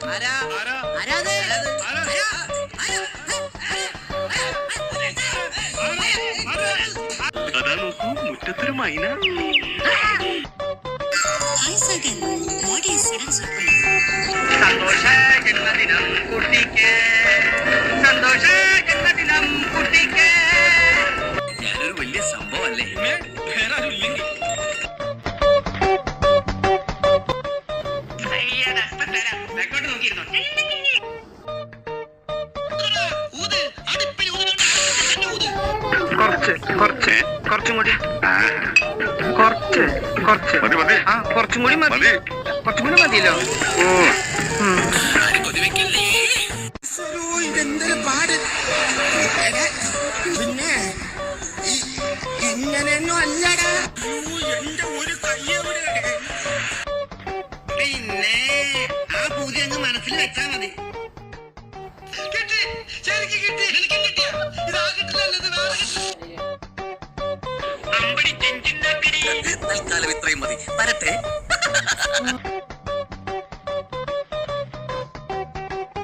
അതാ നോക്കൂ, മുറ്റത്തൊരു മൈന. സന്തോഷ ജന്മദിനം കുട്ടിക്ക്, സന്തോഷ ജന്മദിനം കുട്ടിക്ക്. ഞാനൊരു വലിയ സംഭവം അല്ലേ? വേറെ ആരും ഇല്ലെങ്കിൽ നോക്കിയിരുന്നോ? കുറച്ചും കൂടി കുറച്ചും കൂടി മതി. കുറച്ചും കൂടി മതിയല്ലോ. ഇതെന്തൊരു പാട്. പിന്നെ ഇങ്ങനെയൊന്നും അല്ലടാ. എന്റെ ഒരു കയ്യെവിടെ? പിന്നെ ആ പൂജ അങ്ങ് മനസ്സിൽ വെച്ചാ മതി. കിട്ടി, ശരിക്കും കിട്ടി. എനിക്കും കിട്ടിയ ഇതാ കിട്ടില്ലത്. തൽക്കാലം ഇത്രയും മതി. വരട്ടെ.